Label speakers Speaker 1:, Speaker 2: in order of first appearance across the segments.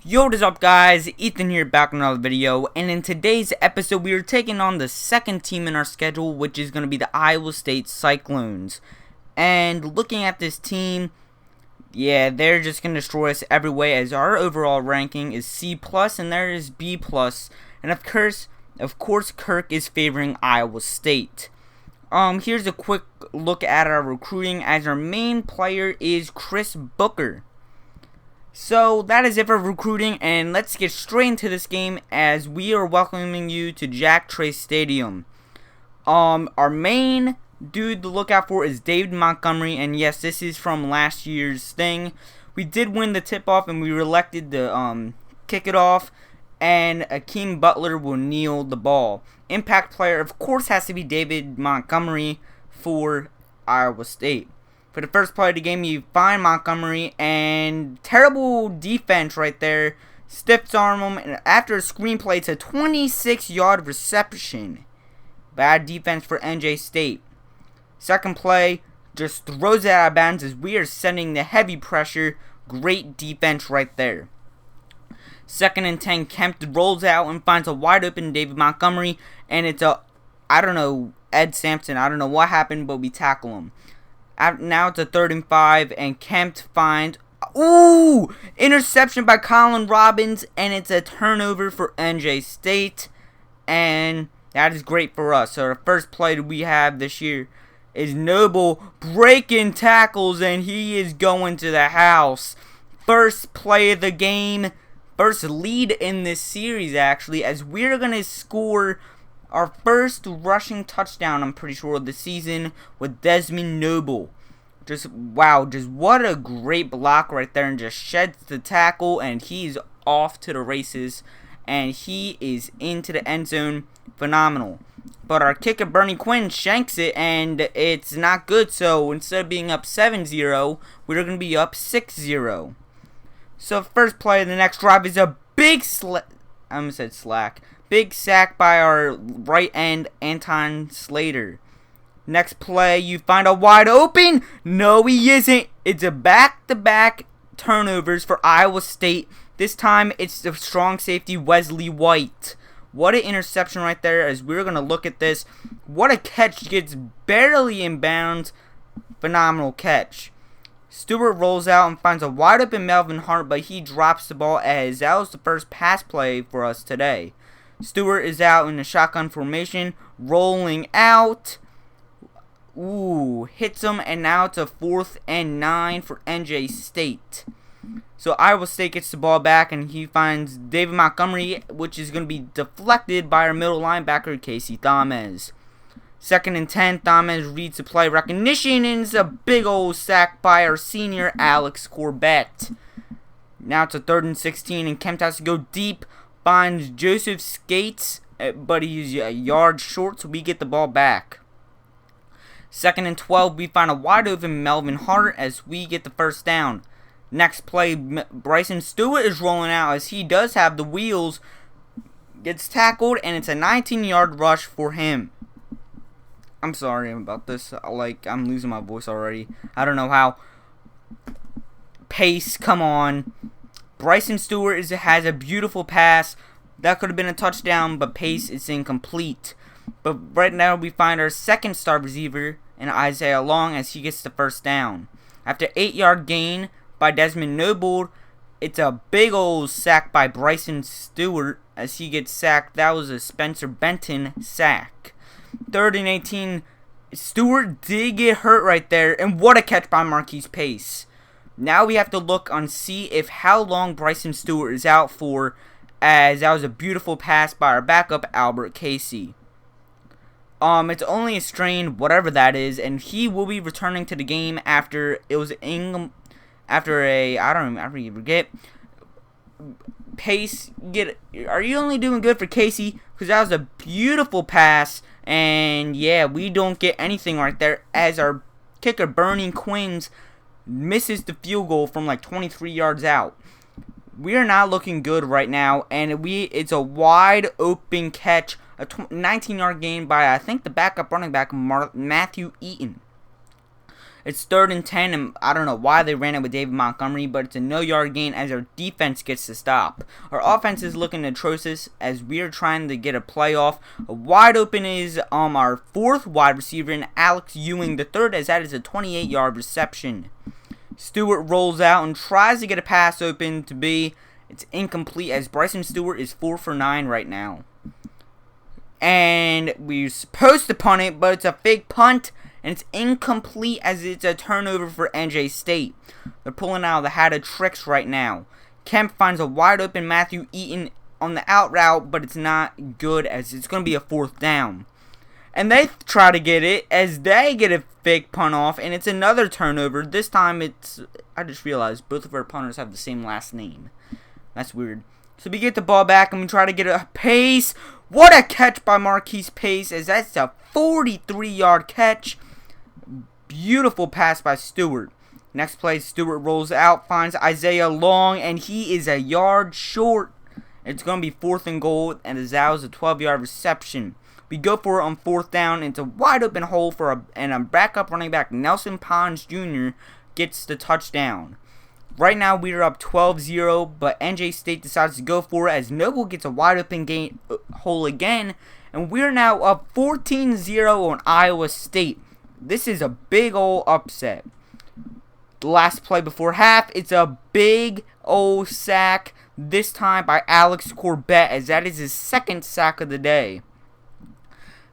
Speaker 1: Yo, what is up guys, Ethan here back with another video, and in today's episode we are taking on the second team in our schedule, which is going to be the Iowa State Cyclones. And looking at this team, yeah, they're just going to destroy us every way, as our overall ranking is C+, and there is B+, and of course Kirk is favoring Iowa State. Here's a quick look at our recruiting, as our main player is Chris Booker. So that is it for recruiting, and let's get straight into this game as we are welcoming you to Jack Trace Stadium. Our main dude to look out for is David Montgomery, and yes, this is from last year's thing. We did win the tip-off, and we were elected to kick it off, and Akeem Butler will kneel the ball. Impact player, of course, has to be David Montgomery for Iowa State. For the first play of the game, you find Montgomery, and terrible defense right there. Stiffs arm him, and after a screenplay, it's a 26-yard reception. Bad defense for Ncaa State. Second play, just throws it out of bounds as we are sending the heavy pressure. Great defense right there. Second and 10, Kemp rolls out and finds a wide open David Montgomery, and it's Ed Sampson. I don't know what happened, but we tackle him. Now it's a 3rd and 5, and Kemp finds, interception by Colin Robbins, and it's a turnover for Ncaa State, and that is great for us. So the first play that we have this year is Noble breaking tackles, and he is going to the house. First play of the game, first lead in this series actually, as we're going to score our first rushing touchdown, I'm pretty sure, of the season with Desmond Noble. Just what a great block right there, and just sheds the tackle, and he's off to the races, and he is into the end zone. Phenomenal. But our kicker, Bernie Quinn, shanks it, and it's not good, so instead of being up 7-0, we're going to be up 6-0. So first play of the next drive is a big big sack by our right end, Anton Slater. Next play, you find a wide open. No, he isn't. It's a back-to-back turnovers for Iowa State. This time, it's the strong safety, Wesley White. What an interception right there, as we're going to look at this. What a catch. Gets barely in bounds. Phenomenal catch. Stewart rolls out and finds a wide open Melvin Hart, but he drops the ball, as that was the first pass play for us today. Stewart is out in the shotgun formation, rolling out. Hits him, and now it's a 4th and 9 for Ncaa State. So Iowa State gets the ball back, and he finds David Montgomery, which is going to be deflected by our middle linebacker, Casey Thomas. 2nd and 10, Thomas reads the play recognition, and it's a big old sack by our senior, Alex Corbett. Now it's a 3rd and 16, and Kemp has to go deep. Finds Joseph Skates, but he's a yard short, so we get the ball back. 2nd and 12, we find a wide open Melvin Hart as we get the first down. Next play, Bryson Stewart is rolling out, as he does have the wheels. Gets tackled, and it's a 19-yard rush for him. I'm sorry about this. I'm losing my voice already. I don't know how. Pace, come on. Bryson Stewart has a beautiful pass. That could have been a touchdown, but Pace is incomplete. But right now we find our second star receiver in Isaiah Long, as he gets the first down. After 8-yard gain by Desmond Noble, it's a big old sack by Bryson Stewart as he gets sacked. That was a Spencer Benton sack. 3rd and 18, Stewart did get hurt right there, and what a catch by Marquise Pace. Now we have to look and see if how long Bryson Stewart is out for, as that was a beautiful pass by our backup, Albert Casey. It's only a strain, whatever that is, and he will be returning to the game after I don't forget. Pace, are you only doing good for Casey? Because that was a beautiful pass, and yeah, we don't get anything right there, as our kicker, Bernie Quinn, misses the field goal from like 23 yards out. We are not looking good right now, and it's a wide open catch, a 19-yard gain by, I think, the backup running back, Matthew Eaton. It's 3rd and 10, and I don't know why they ran it with David Montgomery, but it's a no-yard gain as our defense gets to stop. Our offense is looking atrocious as we are trying to get a playoff. Wide open is our 4th wide receiver, and Alex Ewing the 3rd, as that is a 28-yard reception. Stewart rolls out and tries to get a pass open to be. It's incomplete as Bryson Stewart is 4 for 9 right now. And we're supposed to punt it, but it's a fake punt. And it's incomplete as it's a turnover for Ncaa State. They're pulling out the hat of tricks right now. Kemp finds a wide open Matthew Eaton on the out route, but it's not good as it's going to be a 4th down. And they try to get it as they get a fake punt off, and it's another turnover. This time I just realized both of our punters have the same last name. That's weird. So we get the ball back and we try to get a Pace. What a catch by Marquise Pace as that's a 43-yard catch. Beautiful pass by Stewart. Next play, Stewart rolls out, finds Isaiah Long, and he is a yard short. It's going to be 4th and goal, and that was a 12-yard reception. We go for it on 4th down. It's a wide open hole for a backup running back. Nelson Pons Jr. gets the touchdown. Right now, we are up 12-0, but Ncaa State decides to go for it as Noble gets a wide open hole again, and we're now up 14-0 on Iowa State. This is a big old upset. The last play before half, it's a big old sack, this time by Alex Corbett, as that is his 2nd sack of the day.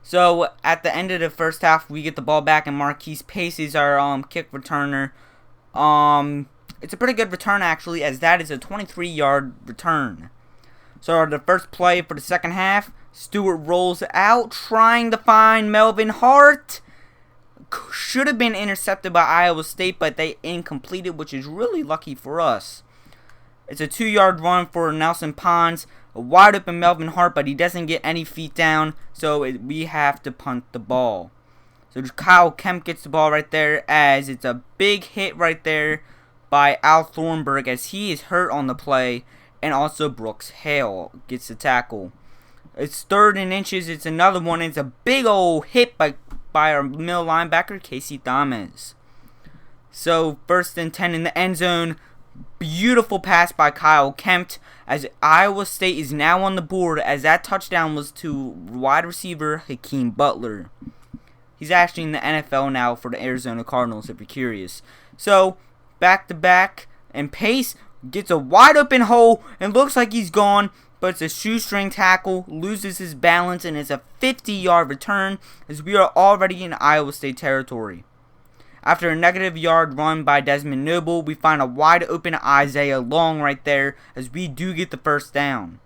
Speaker 1: So, at the end of the first half, we get the ball back, and Marquise Pace is our kick returner. It's a pretty good return, actually, as that is a 23-yard return. So, the first play for the second half, Stewart rolls out, trying to find Melvin Hart. Should have been intercepted by Iowa State, but they incompleted, which is really lucky for us. It's a 2-yard run for Nelson Pons. A wide open Melvin Hart, but he doesn't get any feet down, so we have to punt the ball. So Kyle Kemp gets the ball right there as it's a big hit right there by Al Thornburg as he is hurt on the play, and also Brooks Hale gets the tackle. It's 3rd and inches. It's another one. It's a big old hit by our middle linebacker, Casey Thomas. So 1st and 10 in the end zone. Beautiful pass by Kyle Kemp as Iowa State is now on the board as that touchdown was to wide receiver Hakeem Butler. He's actually in the NFL now for the Arizona Cardinals if you're curious. So back to back, and Pace gets a wide open hole and looks like he's gone, but it's a shoestring tackle, loses his balance, and it's a 50-yard return as we are already in Iowa State territory. After a negative yard run by Desmond Noble, we find a wide open Isaiah Long right there as we do get the 1st down.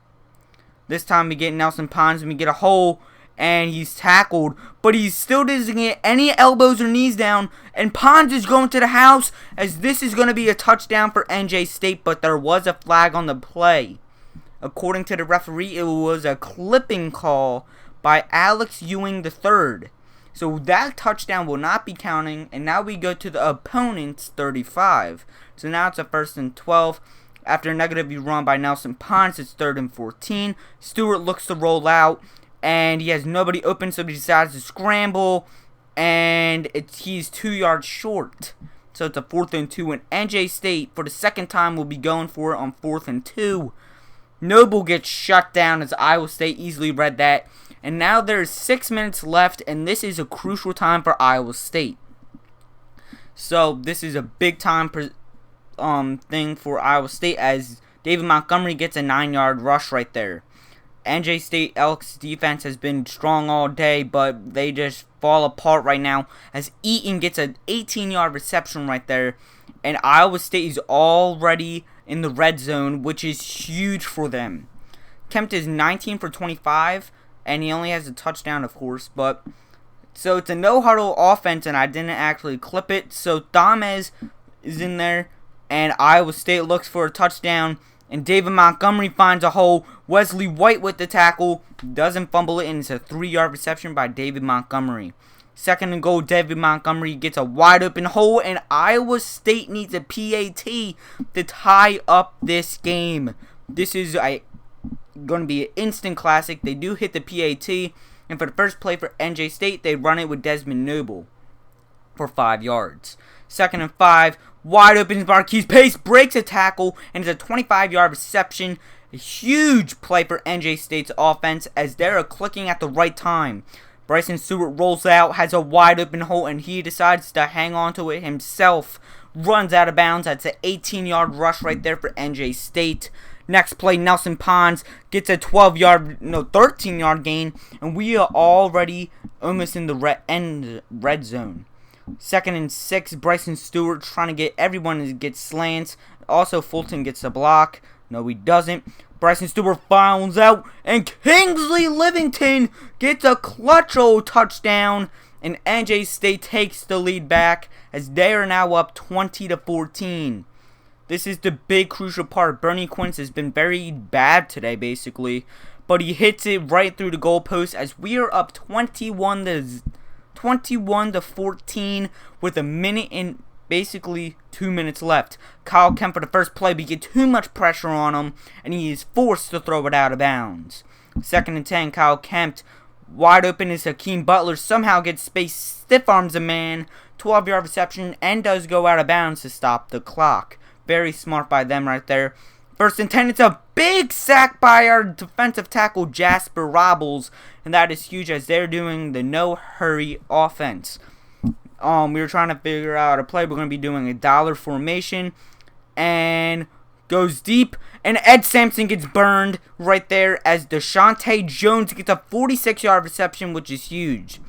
Speaker 1: This time we get Nelson Pons and we get a hole, and he's tackled, but he still doesn't get any elbows or knees down, and Pons is going to the house as this is going to be a touchdown for Ncaa State, but there was a flag on the play. According to the referee, it was a clipping call by Alex Ewing III. So that touchdown will not be counting, and now we go to the opponent's 35. So now it's a 1st and 12. After a negative run by Nelson Pons, it's 3rd and 14. Stewart looks to roll out, and he has nobody open, so he decides to scramble, and he's 2 yards short. So it's a 4th and 2, and Ncaa State, for the 2nd time, will be going for it on 4th and 2. Noble gets shut down as Iowa State easily read that. And now there's 6 minutes left, and this is a crucial time for Iowa State. So this is a big time thing for Iowa State as David Montgomery gets a 9-yard rush right there. Ncaa State Elks defense has been strong all day, but they just fall apart right now as Eaton gets an 18-yard reception right there. And Iowa State is already in the red zone, which is huge for them. Kemp is 19 for 25, and he only has a touchdown, of course. But so it's a no-huddle offense, and I didn't actually clip it. So Thomas is in there, and Iowa State looks for a touchdown. And David Montgomery finds a hole. Wesley White with the tackle. Doesn't fumble it, and it's a 3-yard reception by David Montgomery. 2nd and goal, David Montgomery gets a wide open hole, and Iowa State needs a PAT to tie up this game. This is going to be an instant classic. They do hit the PAT, and for the first play for Ncaa State, they run it with Desmond Noble for 5 yards. 2nd and 5. Wide open, Marquise Pace breaks a tackle and it's a 25-yard reception. A huge play for NJ State's offense as they're clicking at the right time. Bryson Stewart rolls out, has a wide open hole, and he decides to hang on to it himself. Runs out of bounds. That's an 18-yard rush right there for NJ State. Next play, Nelson Pons gets a 13-yard gain, and we are already almost in the red zone. 2nd and 6, Bryson Stewart trying to get everyone to get slants. Also, Fulton gets a block. No, he doesn't. Bryson Stewart fouls out, and Kingsley Livington gets a clutch old touchdown, and NJ State takes the lead back as they are now up 20-14. This is the big crucial part. Bernie Quince has been very bad today, basically, but he hits it right through the goalpost as we are up 21-14 with a minute and basically 2 minutes left. Kyle Kemp for the first play, but get too much pressure on him, and he is forced to throw it out of bounds. 2nd and 10, Kyle Kemp wide open is Hakeem Butler, somehow gets space, stiff arms a man, 12-yard reception, and does go out of bounds to stop the clock. Very smart by them right there. 1st and 10, it's a big sack by our defensive tackle Jasper Robles, and that is huge as they're doing the no-hurry offense. We were trying to figure out a play. We're going to be doing a dollar formation, and goes deep, and Ed Sampson gets burned right there as Deshaunte Jones gets a 46-yard reception, which is huge.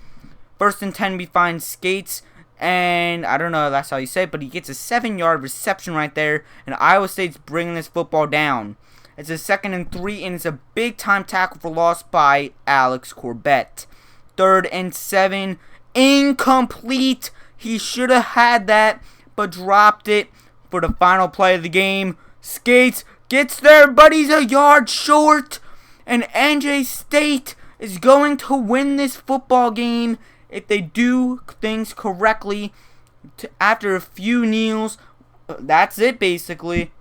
Speaker 1: 1st and 10, we find Skates, and I don't know if that's how you say it, but he gets a 7-yard reception right there, and Iowa State's bringing this football down. It's a 2nd and 3, and it's a big-time tackle for loss by Alex Corbett. 3rd and 7, incomplete. He should have had that, but dropped it for the final play of the game. Skates gets there, but he's a yard short, and NJ State is going to win this football game if they do things correctly. After a few kneels, that's it basically.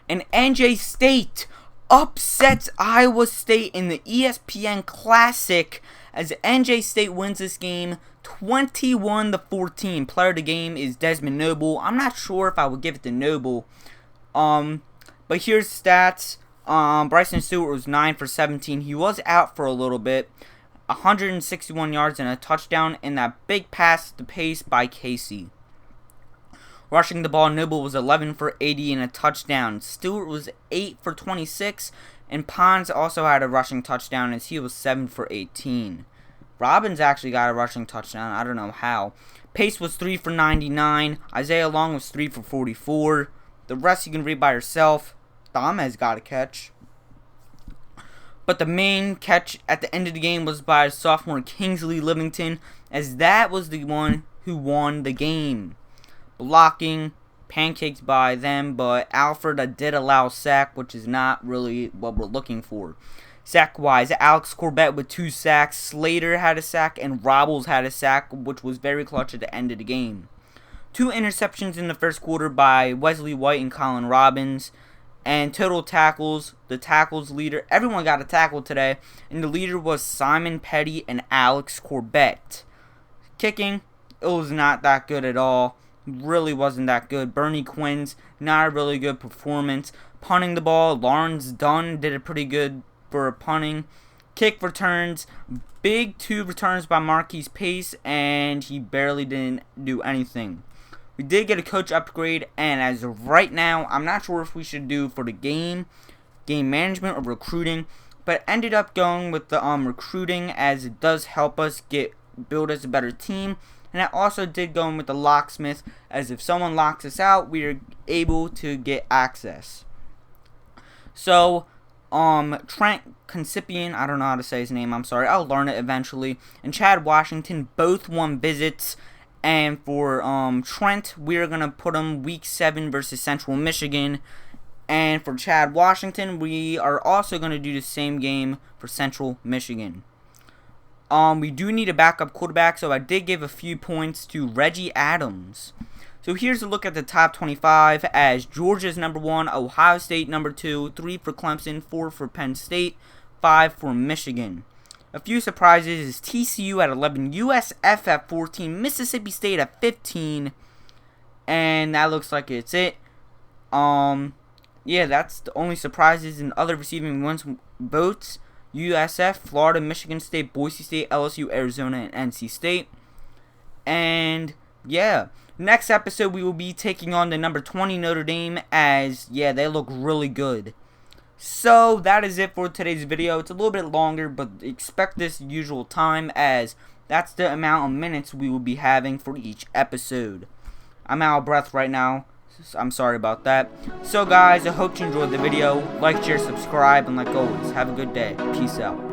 Speaker 1: And NJ State upsets Iowa State in the ESPN Classic as NJ State wins this game 21-14. Player of the game is Desmond Noble. I'm not sure if I would give it to Noble. But here's stats. Bryson Stewart was 9 for 17. He was out for a little bit. 161 yards and a touchdown, and that big pass to Pace by Casey. Rushing the ball, Noble was 11 for 80 and a touchdown. Stewart was 8 for 26, and Pons also had a rushing touchdown as he was 7 for 18. Robbins actually got a rushing touchdown. I don't know how. Pace was 3 for 99. Isaiah Long was 3 for 44. The rest you can read by yourself. Dhamez got a catch. But the main catch at the end of the game was by sophomore Kingsley Livington, as that was the one who won the game. Blocking, pancakes by them, but Alfred did allow a sack, which is not really what we're looking for. Sack-wise, Alex Corbett with 2 sacks, Slater had a sack, and Robles had a sack, which was very clutch at the end of the game. 2 interceptions in the first quarter by Wesley White and Colin Robbins. And total tackles, the tackles leader, everyone got a tackle today, and the leader was Simon Petty and Alex Corbett. Kicking, it was not that good at all. Really wasn't that good. Bernie Quinn's, not a really good performance. Punting the ball, Lawrence Dunn did it pretty good for punting. Kick returns, big 2 returns by Marquise Pace, and he barely didn't do anything. We did get a coach upgrade, and as of right now, I'm not sure if we should do for the game management or recruiting, but ended up going with the recruiting as it does help us build us a better team. And I also did go in with the locksmith, as if someone locks us out, we are able to get access. So, Trent Concipian, I don't know how to say his name, I'm sorry, I'll learn it eventually, and Chad Washington both won visits. And for Trent, we're going to put him Week 7 versus Central Michigan. And for Chad Washington, we are also going to do the same game for Central Michigan. We do need a backup quarterback, so I did give a few points to Reggie Adams. So here's a look at the top 25, as Georgia's number 1, Ohio State number 2, 3 for Clemson, 4 for Penn State, 5 for Michigan. A few surprises is TCU at 11, USF at 14, Mississippi State at 15, And that looks like it's it. Yeah, that's the only surprises. And other receiving wins votes: USF, Florida, Michigan State, Boise State, LSU, Arizona, and NC State. And yeah, next episode we will be taking on the number 20 Notre Dame, as yeah, they look really good. So that is it for today's video. It's a little bit longer, but expect this usual time, as that's the amount of minutes we will be having for each episode. I'm out of breath right now. I'm sorry about that. So guys, I hope you enjoyed the video. Like, share, subscribe, and like always, have a good day. Peace out.